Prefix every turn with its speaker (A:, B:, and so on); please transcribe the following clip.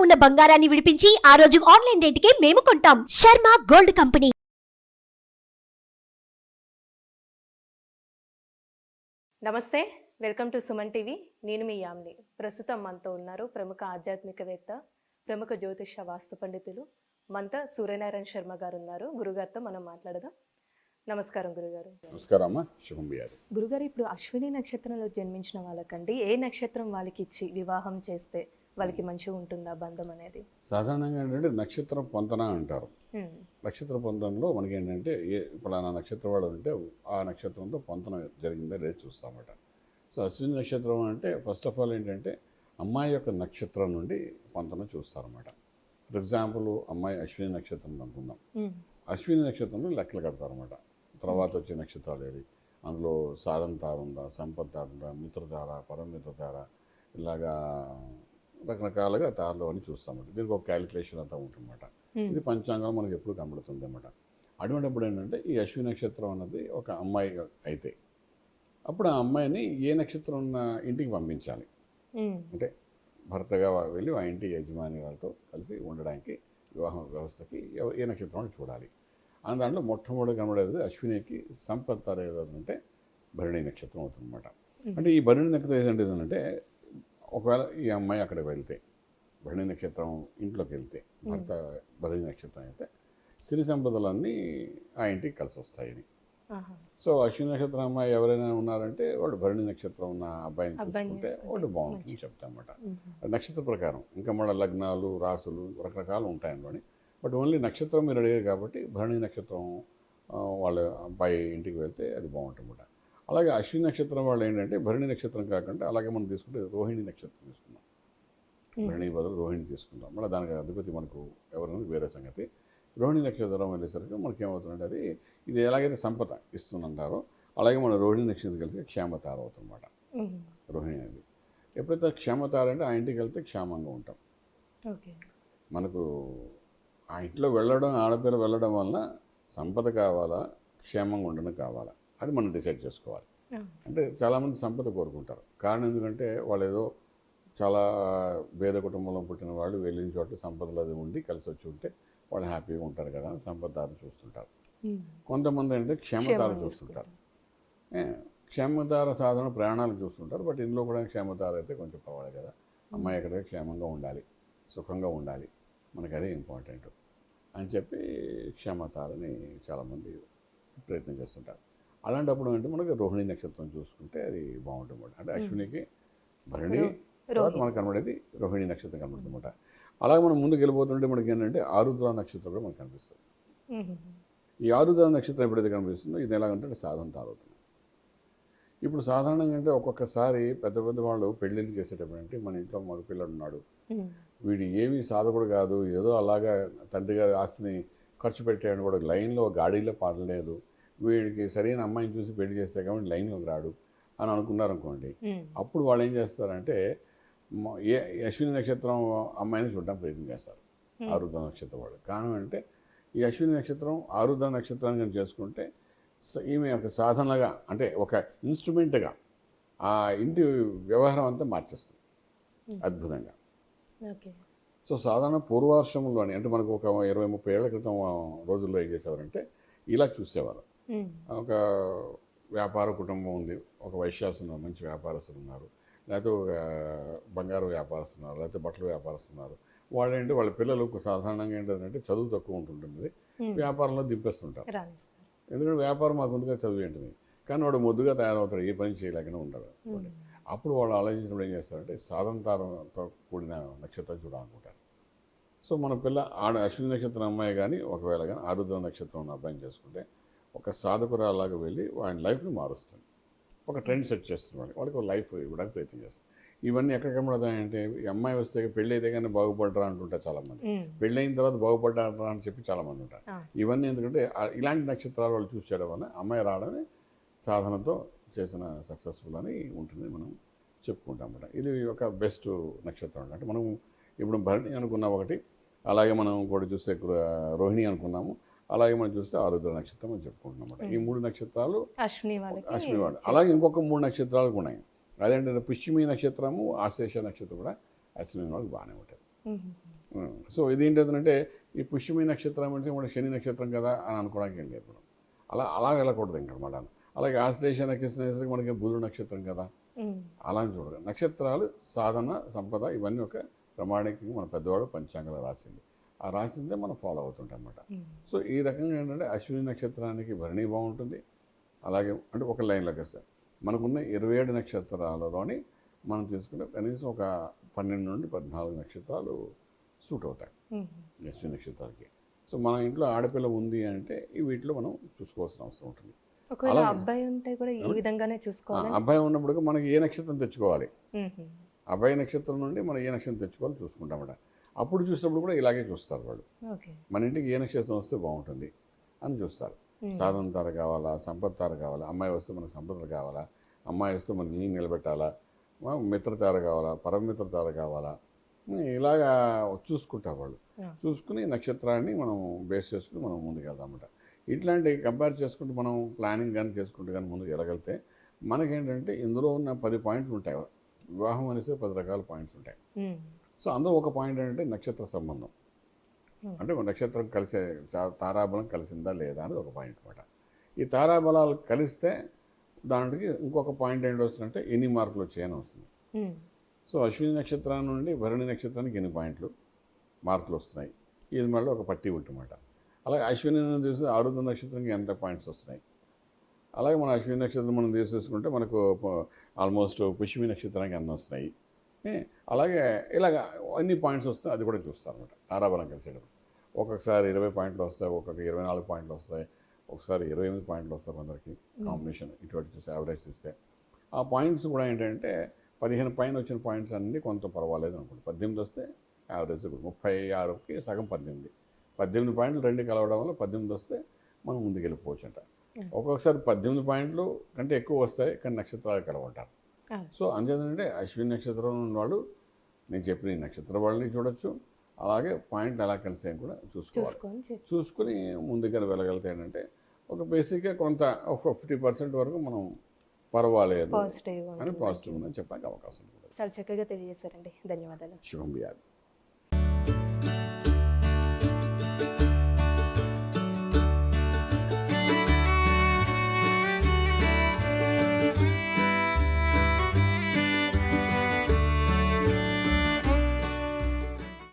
A: ఉన్న బంగారాన్ని విడిపించి ఆ రోజు ఆన్లైన్ రేటుకే మేము కొంటాం. Sharma gold company.
B: నమస్తే, వెల్కమ్ టు సుమన్ టీవీ. నేను మీ యామ్ని. ప్రస్తుతం మనతో ఉన్నారు ప్రముఖ ఆధ్యాత్మికవేత్త, ప్రముఖ జ్యోతిష వాస్తు పండితులు మనతో సూర్యనారాయణ శర్మ గారు ఉన్నారు. గురుగారితో మనం మాట్లాడదాం. నమస్కారం గురుగారు.
C: నమస్కారం అమ్మా, శుభం బియారు.
B: గురుగారు, ఇప్పుడు అశ్విని నక్షత్రంలో జన్మించిన వాళ్ళకండి ఏ నక్షత్రం వాళ్ళకి ఇచ్చి వివాహం చేస్తే వాళ్ళకి మంచిగా ఉంటుందా బంధం అనేది?
C: సాధారణంగా ఏంటంటే నక్షత్రం పొంతన అంటారు. నక్షత్ర పొంతనలో మనకి ఏంటంటే పలానా నక్షత్రం వాడు ఉంటే ఆ నక్షత్రంతో పొంతన జరిగిందా లేదు చూస్తామట. సో అశ్విని నక్షత్రం అంటే ఫస్ట్ ఆఫ్ ఆల్ ఏంటంటే అమ్మాయి యొక్క నక్షత్రం నుండి పొంతన చూస్తారన్నమాట. ఫర్ ఎగ్జాంపుల్ అమ్మాయి అశ్విని నక్షత్రం అనుకుందాం. అశ్విని నక్షత్రంలో లెక్కలు కడతారన్నమాట. తర్వాత వచ్చే నక్షత్రాలు ఏవి, అందులో సాధన తార ఉందా, సంపత్ తార ఉందా, మిత్రతార, పరమిత్రతార, ఇలాగా రకరకాలుగా తారలు అని చూస్తామన్నమాట. దీనికి ఒక క్యాలిక్యులేషన్ అంతా ఉంటుందన్నమాట. ఇది పంచాంగం మనకి ఎప్పుడు కనబడుతుంది అన్నమాట. అటువంటిప్పుడు ఏంటంటే ఈ అశ్విని నక్షత్రం అన్నది ఒక అమ్మాయి అయితే అప్పుడు ఆ అమ్మాయిని ఏ నక్షత్రం ఉన్న ఇంటికి పంపించాలి అంటే భర్తగా వెళ్ళి ఆ ఇంటి యజమాని వాళ్ళతో కలిసి ఉండడానికి వివాహ వ్యవస్థకి ఏ నక్షత్రం చూడాలి. ఆ దాంట్లో మొట్టమొదటి కనబడేది అశ్వినికి సంపత్ తార ఏదంటే భరణి నక్షత్రం అవుతుందన్నమాట. అంటే ఈ భరణి నక్షత్రం ఏంటంటే ఒకవేళ ఈ అమ్మాయి అక్కడికి వెళ్తే భరణి నక్షత్రం ఇంట్లోకి వెళ్తే భర్త భరణి నక్షత్రం అయితే సిరి సంపదలన్నీ ఆ ఇంటికి కలిసి వస్తాయని. సో అశ్విని నక్షత్రం అమ్మాయి ఎవరైనా ఉన్నారంటే వాడు భరణి నక్షత్రం ఉన్న అబ్బాయిని చూసుకుంటే వాడు బాగుంటుందని చెప్తామన్నమాట. నక్షత్ర ప్రకారం ఇంకా మన లగ్నాలు రాసులు రకరకాలు ఉంటాయనుకోండి. బట్ ఓన్లీ నక్షత్రం మీరు అడిగారు కాబట్టి భరణి నక్షత్రం వాళ్ళ అబ్బాయి ఇంటికి వెళ్తే అది బాగుంటుందన్నమాట. అలాగే అశ్విని నక్షత్రం వాళ్ళు ఏంటంటే భరణి నక్షత్రం కాకుండా అలాగే మనం తీసుకుంటే రోహిణి నక్షత్రం తీసుకున్నాం. భరణి బదులు రోహిణి తీసుకుంటాం. మళ్ళీ దానికి అధిపతి మనకు ఎవరైనా వేరే సంగతి. రోహిణి నక్షత్రం వెళ్ళేసరికి మనకి ఏమవుతుందంటే అది ఇది ఎలాగైతే సంపద ఇస్తుందంటారో అలాగే మన రోహిణి నక్షత్రం కలిసి క్షేమతార అవుతుందన్నమాట. రోహిణి అనేది ఎప్పుడైతే క్షేమతార అంటే ఆ ఇంటికి వెళ్తే క్షేమంగా ఉంటాం. మనకు ఆ ఇంట్లో వెళ్ళడం ఆడపిల్ల వెళ్ళడం వల్ల సంపద కావాలా క్షేమంగా ఉండడం కావాలా అది మనం డిసైడ్ చేసుకోవాలి. అంటే చాలామంది సంపద కోరుకుంటారు. కారణం ఎందుకంటే వాళ్ళు ఏదో చాలా పేద కుటుంబంలో పుట్టిన వాళ్ళు వెళ్ళిన చోట సంపదలు అది ఉండి కలిసి వచ్చి ఉంటే వాళ్ళు హ్యాపీగా ఉంటారు కదా అని సంపదారు చూస్తుంటారు. కొంతమంది అంటే క్షేమతార చూస్తుంటారు. క్షేమతార సాధారణ ప్రయాణాలు చూస్తుంటారు. బట్ ఇందులో కూడా క్షేమతార అయితే కొంచెం పర్వాలేదు కదా, అమ్మాయి ఎక్కడ క్షేమంగా ఉండాలి, సుఖంగా ఉండాలి, మనకి అదే ఇంపార్టెంట్ అని చెప్పి క్షేమతారని చాలామంది ప్రయత్నం చేస్తుంటారు. అలాంటప్పుడు అంటే మనకి రోహిణి నక్షత్రం చూసుకుంటే అది బాగుంటుంది. అంటే అశ్వినికి భరణి తర్వాత మనకు కనబడేది రోహిణి నక్షత్రం కనబడుతుంది అన్నమాట. అలాగే మనం ముందుకు వెళ్ళిపోతుంటే మనకి ఏంటంటే ఆరుద్ర నక్షత్రం కూడా మనకు కనిపిస్తుంది. ఈ ఆరుద్ర నక్షత్రం ఎప్పుడైతే కనిపిస్తుందో ఇది ఎలాగంటే సాధన తారవుతుంది. ఇప్పుడు సాధారణంగా అంటే ఒక్కొక్కసారి పెద్ద పెద్ద వాళ్ళు పెళ్ళిళ్ళు చేసేటప్పుడు అంటే మన ఇంట్లో మగ పిల్లడు ఉన్నాడు, వీడు ఏమీ సాధకుడు కాదు, ఏదో అలాగా తండ్రి గారి ఆస్తిని ఖర్చు పెట్టాడు, కూడా లైన్లో గాడీలో పాడలేదు, వీడికి సరైన అమ్మాయిని చూసి పెళ్లి చేస్తే కాబట్టి లైన్లోకి రాడు అని అనుకున్నారనుకోండి. అప్పుడు వాళ్ళు ఏం చేస్తారంటే అశ్విని నక్షత్రం అమ్మాయిని చూడడానికి ప్రయత్నం చేస్తారు ఆరుద్ర నక్షత్రం వాళ్ళు. కారణం అంటే ఈ అశ్విని నక్షత్రం ఆరుద్ర నక్షత్రాన్ని కానీ చేసుకుంటే ఈమె ఒక సాధనగా అంటే ఒక ఇన్స్ట్రుమెంట్గా ఆ ఇంటి వ్యవహారం అంతా మార్చేస్తుంది అద్భుతంగా. సో సాధారణ పూర్వాశ్రమంలోని అంటే మనకు ఒక 20-30 ఏళ్ల క్రితం రోజుల్లో ఏం చేసేవారంటే ఇలా చూసేవారు. ఒక వ్యాపార కుటుంబం ఉంది, ఒక వైశ్యాసున్నారు, మంచి వ్యాపారస్తులు ఉన్నారు, లేకపోతే ఒక బంగారు వ్యాపారస్తులు ఉన్నారు, లేకపోతే బట్టల వ్యాపారస్తులు ఉన్నారు. వాళ్ళేంటి వాళ్ళ పిల్లలు సాధారణంగా ఏంటంటే చదువు తక్కువ ఉంటుంటుంది, వ్యాపారంలో దింపేస్తుంటారు. ఎందుకంటే వ్యాపారం మాకు ముందుగా చదువు ఏంటిది, కానీ వాడు ముద్దుగా తయారవుతాడు, ఏ పని చేయలేకనే ఉంటాడు. అప్పుడు వాళ్ళు ఆలోచించినప్పుడు ఏం చేస్తారంటే సాధన తారతో కూడిన నక్షత్రం చూడాలనుకుంటారు. సో మన పిల్ల అశ్విని నక్షత్రం అమ్మాయి కానీ ఒకవేళ కానీ ఆరుద్ర నక్షత్రం ఉన్న అబ్బాయిని చేసుకుంటే ఒక సాధకురాలాగా వెళ్ళి వాడి లైఫ్ని మారుస్తుంది, ఒక ట్రెండ్ సెట్ చేస్తుంది, వాళ్ళకి ఒక లైఫ్ ఇవ్వడానికి ప్రయత్నం చేస్తుంది. ఇవన్నీ ఎక్కడ కనబడతాయంటే ఈ అమ్మాయి వస్తే పెళ్ళి అయితే కానీ బాగుపడరా అంటుంటారు చాలామంది, పెళ్ళి అయిన తర్వాత బాగుపడ్డారా అని చెప్పి చాలామంది ఉంటారు. ఇవన్నీ ఎందుకంటే ఇలాంటి నక్షత్రాలు వాళ్ళు చూసి చేయడం వల్ల అమ్మాయి రావడమే సాధనతో చేసిన సక్సెస్ఫుల్ అని ఉంటుంది మనం చెప్పుకుంటాం అన్నమాట. ఇది ఒక బెస్ట్ నక్షత్రం. అంటే మనం ఇప్పుడు భరణి అనుకున్న ఒకటి, అలాగే మనం కూడా చూస్తే రోహిణి అనుకున్నాము, అలాగే మనం చూస్తే ఆరుద్ర నక్షత్రం అని చెప్పుకుంటున్నాం అన్నమాట. ఈ 3 నక్షత్రాలు అశ్విని వాళ్ళు. అలాగే ఇంకొక 3 నక్షత్రాలు కూడా ఉన్నాయి. అదేంటంటే పుష్యమి నక్షత్రము, ఆశ్లేష నక్షత్రం కూడా అశ్విని వాళ్ళకి బాగానే ఉంటుంది. సో ఇది ఏంటంటే ఈ పుష్యమి నక్షత్రం అంటే మన శని నక్షత్రం కదా అని అనుకోవడానికి ఏం లేదు మనం. అలా వెళ్ళకూడదు ఇంకా మాట. అలాగే ఆశ్లేష నక్షత్రం మనకి బుధుడు నక్షత్రం కదా అలా అని చూడదు. నక్షత్రాలు సాధన సంపద ఇవన్నీ ఒక ప్రమాణికంగా మన పెద్దవాడు పంచాంగంలో రాసింది. ఆ రాసిందే మనం ఫాలో అవుతుంటాం అన్నమాట. సో ఈ రకంగా ఏంటంటే అశ్విని నక్షత్రానికి భరణి బాగుంటుంది. అలాగే అంటే ఒక లైన్లోకి వస్తే మనకున్న 27 నక్షత్రాలలోని మనం తీసుకుంటే కనీసం ఒక 12 నుండి 14 నక్షత్రాలు సూట్ అవుతాయి అశ్విని నక్షత్రాలకి. సో మన ఇంట్లో ఆడపిల్ల ఉంది అంటే ఈ వీటిలో మనం చూసుకోవాల్సిన అవసరం ఉంటుంది.
B: ఒకవేళ అబ్బాయి ఉంటే కూడా ఈ విధంగానే చూసుకోవాలి.
C: అబ్బాయి ఉన్నప్పుడు మనకి ఏ నక్షత్రం తెచ్చుకోవాలి, అబ్బాయి నక్షత్రం నుండి మనం ఏ నక్షత్రం తెచ్చుకోవాలి చూసుకుంటామట. అప్పుడు చూసినప్పుడు కూడా ఇలాగే చూస్తారు వాళ్ళు. మన ఇంటికి ఏ నక్షత్రం వస్తే బాగుంటుంది అని చూస్తారు. సాధన తార కావాలా, సంపద తార కావాలా, అమ్మాయి వస్తే మనకు సంపదలు కావాలా, అమ్మాయి వస్తే మనకి ఇల్లు నిలబెట్టాలా, మిత్రతార కావాలా, పరమిత్రతార కావాలా, ఇలాగా చూసుకుంటారు వాళ్ళు. చూసుకుని నక్షత్రాన్ని మనం బేస్ చేసుకుని మనం ముందుకు వెళ్దామన్నమాట. ఇట్లాంటి కంపేర్ చేసుకుంటూ మనం ప్లానింగ్ కానీ చేసుకుంటూ కానీ ముందుకు వెళ్ళగలిగితే మనకేంటంటే ఇందులో ఉన్న 10 పాయింట్లు ఉంటాయి. వివాహం అనేసి 10 రకాల పాయింట్స్ ఉంటాయి. సో అందులో ఒక పాయింట్ ఏంటంటే నక్షత్ర సంబంధం. అంటే నక్షత్రం కలిసే తారాబలం కలిసిందా లేదా అనేది ఒక పాయింట్ అనమాట. ఈ తారాబలాలు కలిస్తే దానికి ఇంకొక పాయింట్ ఏంటి వస్తుందంటే ఎన్ని మార్కులు వచ్చాయని వస్తుంది. సో అశ్విని నక్షత్రం నుండి భరణి నక్షత్రానికి ఎన్ని పాయింట్లు మార్కులు వస్తున్నాయి, ఇది మళ్ళీ ఒక పట్టి ఉంటుందన్నమాట. అలాగే అశ్విని చూసి ఆరుద్ర నక్షత్రానికి ఎంత పాయింట్స్ వస్తున్నాయి. అలాగే మన అశ్విని నక్షత్రం మనం తీసేసుకుంటే మనకు ఆల్మోస్ట్ పుష్యమి నక్షత్రానికి ఎన్ని వస్తున్నాయి. అలాగే ఇలాగ అన్ని పాయింట్స్ వస్తాయి, అది కూడా చూస్తారు అనమాట. తారాబలం కలిసేటప్పుడు ఒక్కొక్కసారి 20 పాయింట్లు వస్తాయి, ఒక్కొక్క 24 పాయింట్లు వస్తాయి, ఒకసారి 28 పాయింట్లు వస్తాయి కొందరికి. కాంబినేషన్ ఇటువంటి చూసి యావరేజ్ ఇస్తే ఆ పాయింట్స్ కూడా ఏంటంటే 15 పైన వచ్చిన పాయింట్స్ అన్నీ కొంత పర్వాలేదు అనుకోండి. 18 వస్తే యావరేజ్ 36కి సగం 18. 18 పాయింట్లు 2 కలవడం వల్ల 18 వస్తే మనం ముందుకు వెళ్ళిపోవచ్చు అంట. ఒక్కొక్కసారి 18 పాయింట్లు కంటే ఎక్కువ వస్తాయి కానీ నక్షత్రాలు కలవంటారు. సో అంతేంటంటే అశ్విని నక్షత్రం ఉన్నవాడు నేను చెప్పిన ఈ నక్షత్ర వాళ్ళని చూడొచ్చు. అలాగే పాయింట్లు ఎలా కలిసాయని కూడా చూసుకోవాలి. చూసుకుని ముందుగా వెళ్ళగలిగితే ఏంటంటే ఒక బేసిక్గా కొంత 50% వరకు మనం పర్వాలేదు అని పాజిటివ్ ఉందని చెప్పడానికి అవకాశం ఉంటుంది.
B: చాలా చక్కగా తెలియజేశారండి. ధన్యవాదాలు.
C: శుభం వ్యాధి.